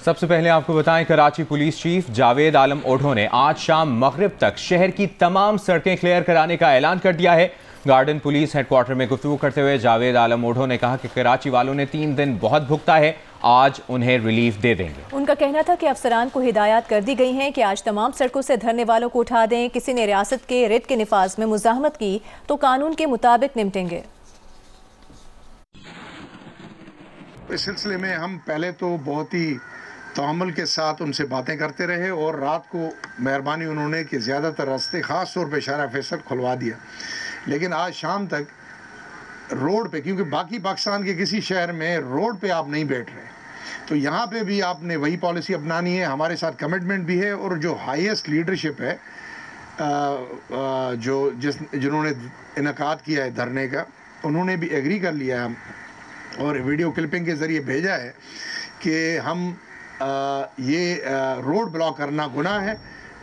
सबसे पहले आपको बताएं, कराची पुलिस चीफ जावेद आलम ओढो ने आज शाम मगरिब तक शहर की तमाम सड़कें क्लियर कराने का ऐलान कर दिया है। गार्डन पुलिस हेडक्वार्टर में गुफ्तगू करते हुए जावेद आलम ओढो ने कहा कि कराची वालों ने 3 दिन बहुत भुगता है, आज उन्हें रिलीफ दे देंगे। उनका कहना था कि अफसरान को हिदायत कर दी गई हैं कि आज तमाम सड़कों से धरने वालों को उठा दें। किसी ने रियासत के रिट के निफाज में मुजाहमत की तो कानून के मुताबिक निपटेंगे। इस सिलसिले में हम पहले तो बहुत ही तहम्मुल के साथ उनसे बातें करते रहे और रात को मेहरबानी उन्होंने कि ज़्यादातर रास्ते ख़ास तौर पर शारा फैसल खुलवा दिया, लेकिन आज शाम तक रोड पे, क्योंकि बाकी पाकिस्तान के किसी शहर में रोड पे आप नहीं बैठ रहे, तो यहाँ पे भी आपने वही पॉलिसी अपनानी है। हमारे साथ कमिटमेंट भी है और जो हाईएस्ट लीडरशिप है जिन्होंने इनकाद किया है धरने का, उन्होंने भी एग्री कर लिया है और वीडियो क्लिपिंग के ज़रिए भेजा है कि हम ये रोड ब्लॉक करना गुनाह है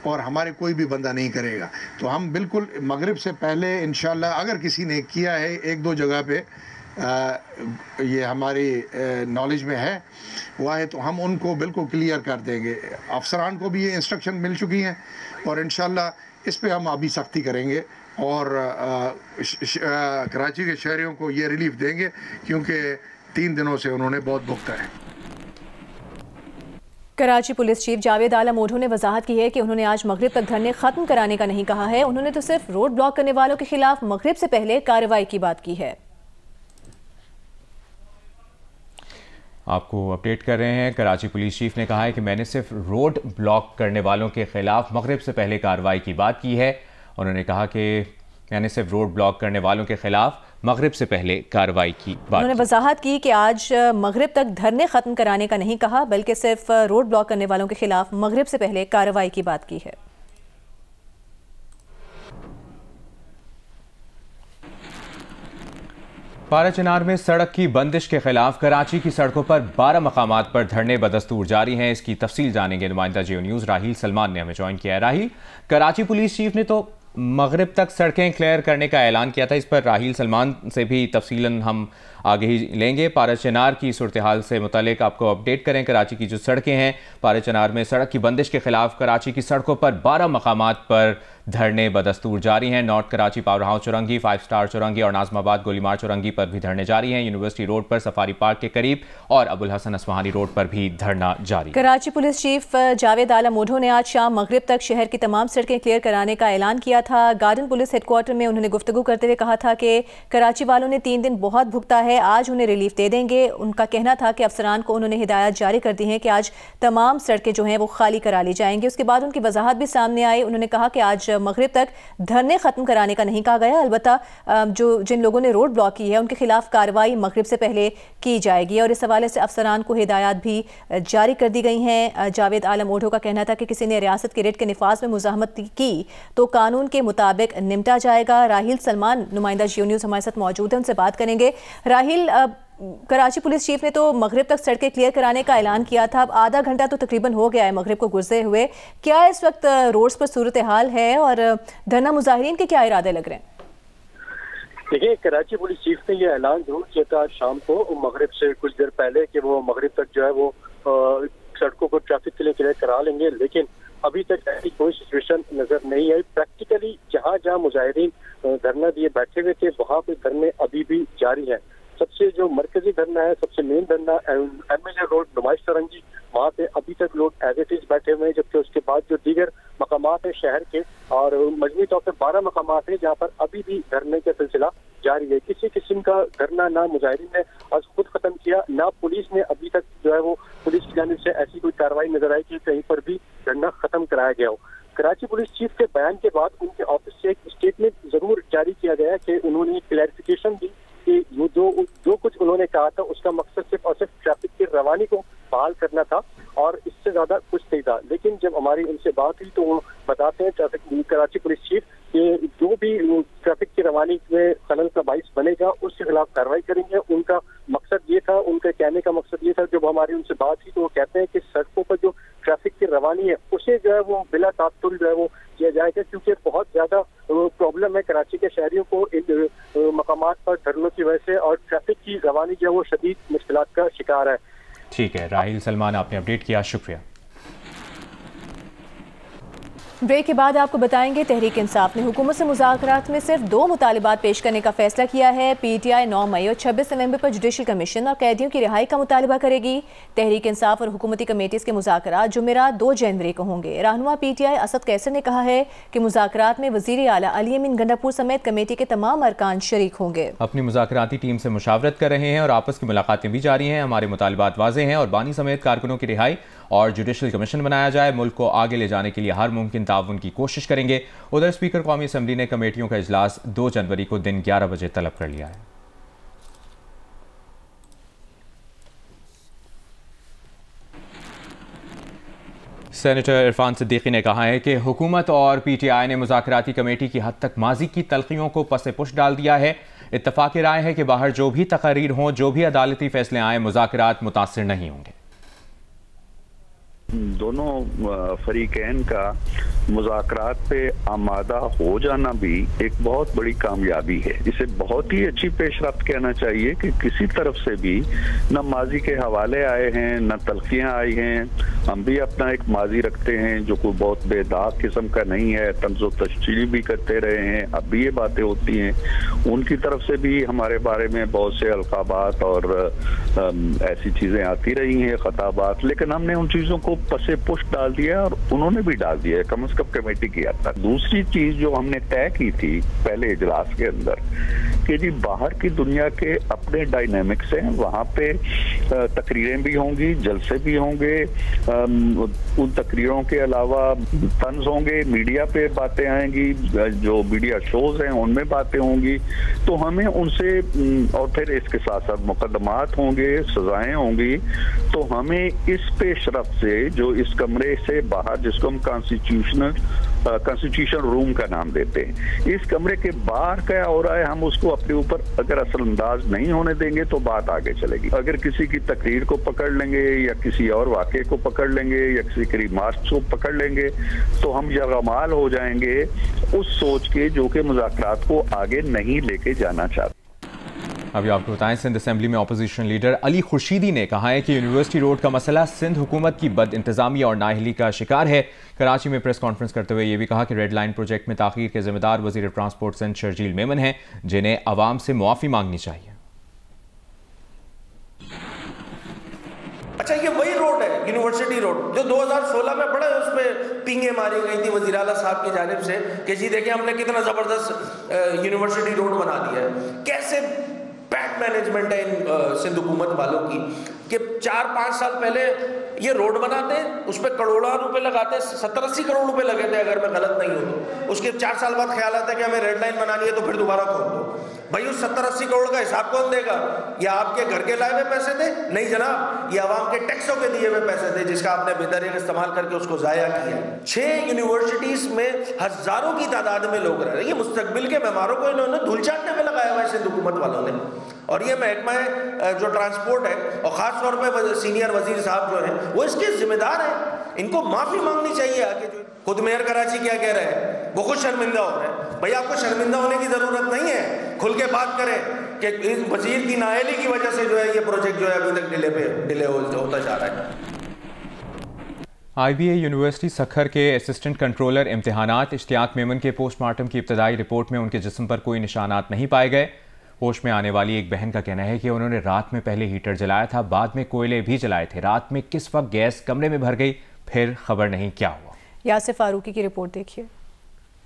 और हमारे कोई भी बंदा नहीं करेगा। तो हम बिल्कुल मगरिब से पहले इंशाल्लाह, अगर किसी ने किया है 1-2 जगह पे ये हमारी नॉलेज में है हुआ है, तो हम उनको बिल्कुल क्लियर कर देंगे। अफसरान को भी ये इंस्ट्रक्शन मिल चुकी हैं और इंशाल्लाह इस पे हम अभी सख्ती करेंगे और कराची के शहरियों को ये रिलीफ देंगे, क्योंकि 3 दिनों से उन्होंने बहुत भुगता है। कराची पुलिस चीफ जावेद आलम ओढो ने वजाहत की है कि उन्होंने आज मगरिब तक धरने खत्म कराने का नहीं कहा है। उन्होंने तो सिर्फ रोड ब्लॉक करने वालों के खिलाफ मगरिब से पहले कार्रवाई की बात की है। आपको अपडेट कर रहे हैं, कराची पुलिस चीफ ने कहा है कि मैंने सिर्फ रोड ब्लॉक करने वालों के खिलाफ मगरिब से पहले कार्रवाई की बात की है। उन्होंने कहा कि मैंने सिर्फ रोड ब्लॉक करने वालों के खिलाफ मगरिब से पहले कार्रवाई की बात। उन्होंने वजाहत की कि आज मगरिब तक धरने खत्म कराने का नहीं कहा, बल्कि सिर्फ रोड ब्लॉक करने वालों के खिलाफ मगरिब से पहले कार्रवाई की बात की है। पाराचनार में सड़क की बंदिश के खिलाफ कराची की सड़कों पर 12 मकामात पर धरने बदस्तूर जारी हैं। इसकी तफसील जानेंगे नुमाइंदा जियो न्यूज़ राहील सलमान ने हमें ज्वाइन किया है। राहील, कराची पुलिस चीफ ने तो मगरिब तक सड़कें क्लियर करने का ऐलान किया था, इस पर राहील सलमान से भी तफसीलन हम आगे ही लेंगे। पाराचनार की सूरत हाल से मुतालिक आपको अपडेट करें। कराची की जो सड़कें हैं, पाराचनार में सड़क की बंदिश के खिलाफ कराची की सड़कों पर 12 मकामात पर धरने बदस्तूर जारी हैं। North Karachi power house Chowrangi, 5 star Chowrangi और नाजमाबाद गोलीमार चौरंगी पर भी धरने जारी हैं। यूनिवर्सिटी रोड पर, सफारी पार्क के करीब और अबुल हसन अस्फहानी रोड पर भी धरना जारी। कराची पुलिस चीफ जावेद आलम ओढो ने आज शाम मगरिब तक शहर की तमाम सड़कें क्लियर कराने का ऐलान किया था। गार्डन पुलिस हेडक्वार्टर में उन्होंने गुफ्तगू करते हुए कहा था कि कराची वालों ने 3 दिन बहुत भुगता है, आज उन्हें रिलीफ दे देंगे। उनका कहना था कि अफसरान को उन्होंने हिदायत जारी कर दी है कि आज तमाम सड़कें जो हैं वो खाली करा ली जाएंगी। उसके बाद उनकी वजाहत भी सामने आई। उन्होंने कहा कि आज मगरिब तक धरने खत्म कराने का नहीं कहा गया, अलबत्ता जिन लोगों ने रोड ब्लॉक की है उनके खिलाफ कार्रवाई मगरिब से पहले की जाएगी और इस हवाले से अफसरान को हिदायत भी जारी कर दी गई हैं। जावेद आलम ओढो का कहना था कि किसी ने रियासत के रिट के निफाज में मुजाहमत की तो कानून के मुताबिक निपटा जाएगा। राहील सलमान नुमाइंदा जियो न्यूज़ हमारे साथ मौजूद है, उनसे बात करेंगे। राहील, कराची पुलिस चीफ ने तो मगरिब तक सड़कें क्लियर कराने का ऐलान किया था, अब आधा घंटा तो तकरीबन हो गया है मगरिब को गुजरे हुए। क्या इस वक्त रोड्स पर सूरत हाल है और धरना मुजाहिरीन के क्या इरादे लग रहे हैं? देखिए, कराची पुलिस चीफ ने यह ऐलान जरूर किया था शाम को मगरिब से कुछ देर पहले कि वो मगरिब तक जो है वो सड़कों को ट्रैफिक के लिए क्लियर करा लेंगे, लेकिन अभी तक ऐसी कोई सिचुएशन नजर नहीं आई। प्रैक्टिकली जहाँ जहाँ मुजाहिरीन धरना दिए बैठे हुए थे वहाँ पे धरने अभी भी जारी है। सबसे जो मरकजी धरना है, सबसे मेन धरना एमएलए रोड नुमाइश चौरंगी, वहाँ पे अभी तक लोग एज इट इज बैठे हुए हैं, जबकि उसके बाद जो दीगर मकामात है शहर के और मजमूई तौर पर 12 मकामात है जहाँ पर अभी भी धरने का सिलसिला जारी है। किसी किस्म का धरना ना मुजाहिरीन ने आज खुद खत्म किया, ना पुलिस ने अभी तक जो है वो पुलिस की जानिब से ऐसी कोई कार्रवाई नजर आई कि कहीं पर भी धरना खत्म कराया गया हो। कराची पुलिस चीफ के बयान के बाद उनके ऑफिस से एक स्टेटमेंट जरूर जारी किया गया कि उन्होंने क्लैरिफिकेशन दी कि जो कुछ उन्होंने कहा था उसका मकसद सिर्फ और सिर्फ ट्रैफिक की रवानी को बहाल करना था और इससे ज्यादा कुछ नहीं था। लेकिन जब हमारी उनसे बात हुई तो वो बताते हैं कराची पुलिस चीफ कि जो भी ट्रैफिक की रवानी में खलल का बाइस बनेगा उसके खिलाफ कार्रवाई करेंगे। उनका मकसद ये था, उनके कहने का मकसद ये था, जब हमारी उनसे बात हुई तो वो कहते हैं कि सड़कों पर जो ट्रैफिक की रवानी है उसे जो है वो बिला तात्तुल जो है वो किया जाएगा, क्योंकि बहुत ज्यादा प्रॉब्लम है कराची के शहरियों को इन मकामात पर धरनों की वजह से और ट्रैफिक की रवानी जो है वो शदीद मुश्किलात का शिकार है। ठीक है राहिल सलमान, आपने अपडेट किया, शुक्रिया। ब्रेक के बाद आपको बताएंगे तहरीक इंसाफ ने हुकूमत से मुज़ाकरात में सिर्फ 2 मुतालिबात पेश करने का फैसला किया है। पीटीआई 9 मई और 26 नवंबर पर जुडिशल कमीशन और कैदियों की रिहाई का मुतालबा करेगी। तहरीक इंसाफ और हुकूमती कमेटीज़ के मुज़ाकरात जुमेरात 2 जनवरी को होंगे। रहनुमा पीटीआई असद कैसर ने कहा है कि मुज़ाकरात में वज़ीर आला अली अमीन गंडापुर समेत कमेटी के तमाम अरकान शरीक होंगे। अपनी मुज़ाकराती टीम से मुशावरत कर रहे हैं और आपस की मुलाकातें भी जारी हैं। हमारे मुतालबात वाज़ेह हैं और बानी समेत कारकुनों की रिहाई और जुडिशल कमीशन बनाया जाए। मुल्क को आगे ले जाने के लिए हर मुमकिन ताउन की कोशिश करेंगे। उधर स्पीकर कौमी असम्बली ने कमेटियों का इजलास 2 जनवरी को दिन 11 बजे तलब कर लिया है। सेनेटर इरफान सिद्दीकी ने कहा है कि हुकूमत और पीटीआई ने मुज़ाकराती कमेटी की हद तक माजी की तलखियों को पसे पुश डाल दिया है। इत्तफाक राय है कि बाहर जो भी तकरीर हों, जो भी अदालती फैसले आए, मुज़ाकरात मुतासिर नहीं होंगे। दोनों फरीकैन का मुज़ाकरात पे आमादा हो जाना भी एक बहुत बड़ी कामयाबी है। इसे बहुत ही अच्छी पेशरफ्त कहना चाहिए कि किसी तरफ से भी न माजी के हवाले आए हैं, न तलखियाँ आई हैं। हम भी अपना एक माजी रखते हैं जो कोई बहुत बेदाग किस्म का नहीं है, तंज़ो तशजील भी करते रहे हैं, अब भी ये बातें होती हैं। उनकी तरफ से भी हमारे बारे में बहुत से अलकाबात और ऐसी चीज़ें आती रही हैं, खताबात, लेकिन हमने उन चीज़ों को पसे पुश डाल दिया और उन्होंने भी डाल दिया, कम से कम कमेटी किया था। दूसरी चीज जो हमने तय की थी पहले इजलास के अंदर कि जी बाहर की दुनिया के अपने डायनेमिक्स हैं, वहाँ पे तकरीरें भी होंगी, जलसे भी होंगे, उन तकरीरों के अलावा तंज होंगे, मीडिया पे बातें आएंगी, जो मीडिया शोज हैं उनमें बातें होंगी। तो हमें उनसे और फिर इसके साथ साथ मुकदमात होंगे, सजाएं होंगी। तो हमें इस पेशरफ्त से जो इस कमरे से बाहर, जिसको हम कॉन्स्टिट्यूशन रूम का नाम देते हैं, इस कमरे के बाहर क्या हो रहा है हम उसको अपने ऊपर अगर असल अंदाज नहीं होने देंगे तो बात आगे चलेगी। अगर किसी की तकरीर को पकड़ लेंगे या किसी और वाक़े को पकड़ लेंगे या किसी की रिमार्क्स को पकड़ लेंगे तो हम यरगमाल हो जाएंगे उस सोच के जो कि मुज़ाकरात को आगे नहीं लेके जाना चाहते। अभी आपको बताएं, सिंध असेंबली में अपोजिशन लीडर अली खुर्शीदी ने कहा है कि यूनिवर्सिटी रोड का मसला सिंध हुकूमत की बद इंतजामी और नाअहली का शिकार है। कराची में प्रेस कॉन्फ्रेंस करते हुए ये भी कहा कि रेड लाइन प्रोजेक्ट में ताखीर के जिम्मेदार वजीर ट्रांसपोर्ट सिंध शर्जील मेमन हैं, जिन्हें अवाम से मुआफ़ी मांगनी चाहिए। अच्छा, ये वही रोड है यूनिवर्सिटी रोड जो 2016 में बड़ा उस पर पींगे मारी गई थी वज़ीर आला साहब की जानिब से कि जी देखिए हमने कितना जबरदस्त यूनिवर्सिटी रोड बना दिया है। कैसे बैड मैनेजमेंट है इन सिंध हुकूमत वालों की कि 4-5 साल पहले ये रोड बनाते हैं, उस पर करोड़ों रुपए लगाते हैं, 70-80 करोड़ रुपए लगे थे अगर मैं गलत नहीं हूं तो। उसके 4 साल बाद ख्याल आता है कि हमें रेड लाइन बनानी है तो फिर दोबारा खोल दो। भाई उस 70-80 करोड़ का हिसाब कौन देगा? या आपके घर के लाए हुए पैसे थे? नहीं जनाब, ये आवाम के टैक्सों के दिए हुए पैसे थे जिसका आपने बेदरिया इस्तेमाल करके उसको जाया किया। 6 यूनिवर्सिटीज में हजारों की तादाद में लोग रह रहे हैं। ये मुस्तकबिल के मेहमानों को इन्होंने धूल चाटने में लगाया हुआ है सिंध हुकूमत वालों ने। और ये महकमा जो ट्रांसपोर्ट है और खास तौर पर सीनियर वजीर साहब जो हैं वो इसके जिम्मेदार हैं, इनको माफी मांगनी चाहिए। आगे जो खुद मेयर कराची क्या कह रहे हैं, वो खुद शर्मिंदा हो रहे हैं। भाई आपको शर्मिंदा होने की जरूरत नहीं है, खुल के बात करें कि इस वजीर की नाअहली की वजह से जो है ये प्रोजेक्ट जो है अभी तक डिले होता जा रहा है। IBA यूनिवर्सिटी सखर के असिस्टेंट कंट्रोलर इम्तिहानात इश्तियाक मेमन के पोस्टमार्टम की इब्तदाई रिपोर्ट में उनके जिस्म पर कोई निशानात नहीं पाए गए। होश में आने वाली एक बहन का कहना है कि उन्होंने रात में पहले हीटर जलाया था, बाद में कोयले भी जलाए थे। रात में किस वक्त गैस कमरे में भर गई, फिर खबर नहीं क्या हुआ। यासिर फारूकी की रिपोर्ट देखिए।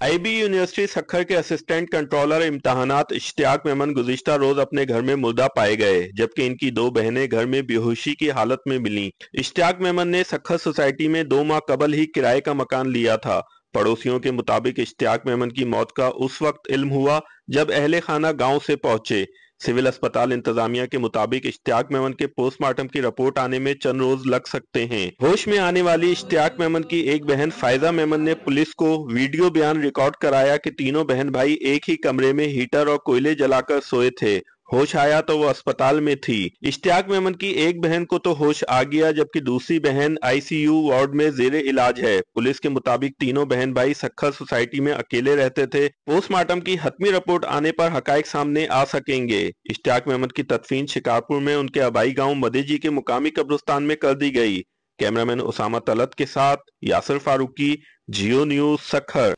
IB यूनिवर्सिटी सखर के असिस्टेंट कंट्रोलर इम्तिहानात इश्तियाक मेमन गुज़िश्ता रोज अपने घर में मुर्दा पाए गए, जबकि इनकी 2 बहनें घर में बेहोशी की हालत में मिलीं। इश्तियाक मेमन ने सखर सोसाइटी में 2 माह कबल ही किराए का मकान लिया था। पड़ोसियों के मुताबिक इश्तियाक मेमन की मौत का उस वक्त इल्म हुआ जब अहले खाना गांव से पहुंचे। सिविल अस्पताल इंतजामिया के मुताबिक इश्तियाक मेमन के पोस्टमार्टम की रिपोर्ट आने में चंद रोज लग सकते हैं। होश में आने वाली इश्तियाक मेमन की एक बहन फायजा मेमन ने पुलिस को वीडियो बयान रिकॉर्ड कराया कि तीनों बहन भाई एक ही कमरे में हीटर और कोयले जलाकर सोए थे। होश आया तो वो अस्पताल में थी। इश्तियाक मेमन की एक बहन को तो होश आ गया, जबकि दूसरी बहन आईसीयू वार्ड में जेरे इलाज है। पुलिस के मुताबिक तीनों बहन भाई सखर सोसाइटी में अकेले रहते थे। पोस्टमार्टम की हतमी रिपोर्ट आने पर हकायक सामने आ सकेंगे। इश्तियाक मेमन की तदफीन शिकारपुर में उनके आबाई गांव मदेजी के मुकामी कब्रिस्तान में कर दी गई। कैमरामैन उसामा तलत के साथ यासिर फारूकी, जियो न्यूज, सखर।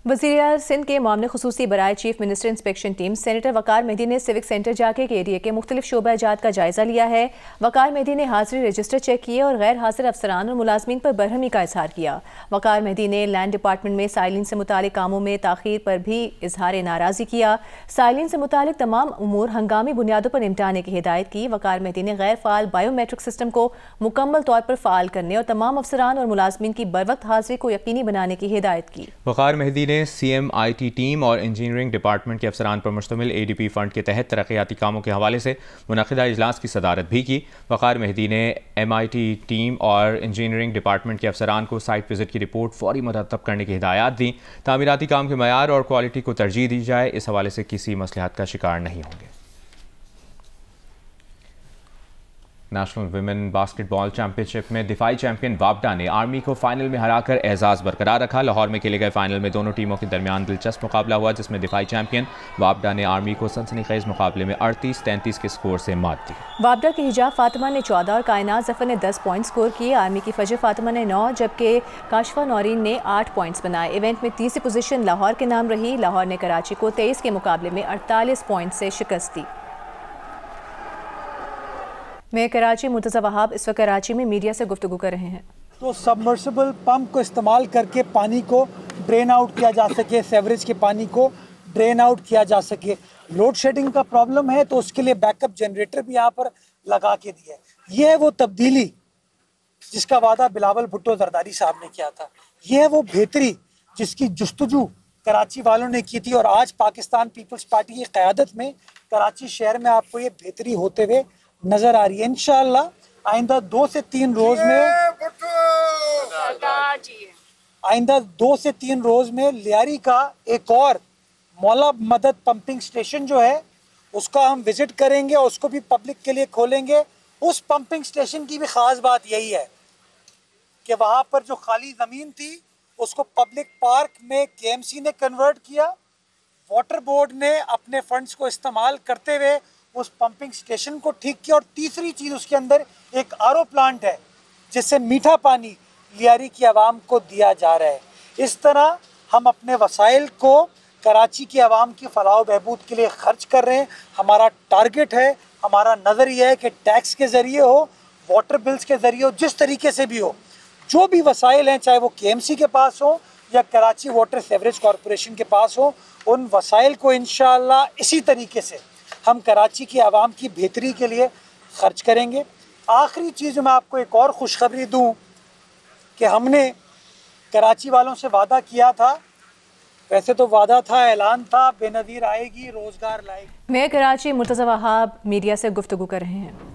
वज़ीर सिंध के मामले खुसूसी बराए chief minister inspection team senator Waqar Mehdi ने सिविक सेंटर जाके एरिया के मुख्तलिफ शोबा जात का जायजा लिया है। वकार मेहदी ने हाजिरी रजिस्टर चेक किए और गैर हाजिर अफसरान और मुलाजमीन पर बरहमी का इजहार किया। वकार मेहदी ने लैंड डिपार्टमेंट में साइलिन से मुतालिक कामों में ताखीर पर भी इजहार नाराजी किया। साइलिन से मुतालिक तमाम उमूर हंगामी बुनियादों पर निपटाने की हिदायत की। वकार मेहदी ने गैर फाल बायोमेट्रिक सिस्टम को मुकम्मल तौर पर फाल करने और तमाम अफसरान और मुलाजमीन की बर वक्त हाजिरी को यकीनी बनाने की हिदायत की। वकार मेहदी ने CMIT टीम और इंजीनियरिंग डिपार्टमेंट के अफसरान पर मुश्तमिल ADP फंड के तहत तरक्याती कामों के हवाले से मुनक़िदा इजलास की सदारत भी की। वकार मेहदी ने MIT टीम और इंजीनियरिंग डिपार्टमेंट के अफसरान को साइट विजिट की रिपोर्ट फौरी मुरतब करने की हिदायत दी। तामीराती काम के मयार और क्वालिटी को तरजीह दी जाए, इस हवाले से किसी मसलहत का शिकार नहीं होंगे। नेशनल विमेन बास्केटबॉल चैंपियनशिप में दिफाई चैंपियन वापडा ने आर्मी को फाइनल में हराकर एजाज बरकरार रखा। लाहौर में खेले गए फाइनल में दोनों टीमों के दरमियान दिलचस्प मुकाबला हुआ, जिसमें दिफाई चैंपियन वापडा ने आर्मी को सनसनीखेज मुकाबले में 38-33 के स्कोर से मात दी। वापडा की हिजाब फातिमा ने 14 और कायनात जफर ने 10 पॉइंट स्कोर किए। आर्मी की फजर फातिमा ने 9 जबकि काशफा नौरीन ने 8 पॉइंट्स बनाए। इवेंट में तीसरी पोजीशन लाहौर के नाम रही। लाहौर ने कराची को 23 के मुकाबले में 48 पॉइंट से शिकस्त दी। मैं कराची मुर्तज़ा वहाब इस वक्त कराची में मीडिया से गुफ्तगू कर रहे हैं। तो सबमर्सिबल पंप को इस्तेमाल करके पानी को ड्रेन आउट किया जा सके, सेवरेज के पानी को ड्रेन आउट किया जा सके। लोड शेडिंग का प्रॉब्लम है तो उसके लिए बैकअप जनरेटर भी यहाँ पर लगा के दिया है। ये है वो तब्दीली जिसका वादा बिलावल भुट्टो जरदारी साहब ने किया था। ये है वो बेहतरी जिसकी जुस्तजू कराची वालों ने की थी और आज पाकिस्तान पीपल्स पार्टी की क़यादत में कराची शहर में आपको ये बेहतरी होते हुए नजर आ रही है। इंशाअल्लाह आइंदा 2 से 3 रोज में लियारी का एक और मौला मदद पंपिंग स्टेशन जो है उसका हम विजिट करेंगे और उसको भी पब्लिक के लिए खोलेंगे। उस पंपिंग स्टेशन की भी खास बात यही है कि वहां पर जो खाली जमीन थी उसको पब्लिक पार्क में KMC ने कन्वर्ट किया। वाटर बोर्ड ने अपने फंड्स को इस्तेमाल करते हुए उस पंपिंग स्टेशन को ठीक किया। और तीसरी चीज़ उसके अंदर एक RO प्लांट है जिससे मीठा पानी लियारी की आवाम को दिया जा रहा है। इस तरह हम अपने वसाइल को कराची की आवाम की फलाह बहबूद के लिए खर्च कर रहे हैं। हमारा टारगेट है, हमारा नज़र यह है कि टैक्स के ज़रिए हो, वाटर बिल्स के ज़रिए हो, जिस तरीके से भी हो, जो भी वसाइल हैं चाहे वो KMC के पास हो या कराची वाटर सेवरेज कॉरपोरेशन के पास हो, उन वसाइल को इंशाअल्लाह इसी तरीके से हम कराची की आवाम की बेहतरी के लिए खर्च करेंगे। आखिरी चीज़ मैं आपको एक और खुशखबरी दूं कि हमने कराची वालों से वादा किया था, वैसे तो वादा था, ऐलान था, बेनज़ीर आएगी, रोज़गार लाएगी। मैं कराची मुर्तज़ा वहाब मीडिया से गुफ्तगू कर रहे हैं।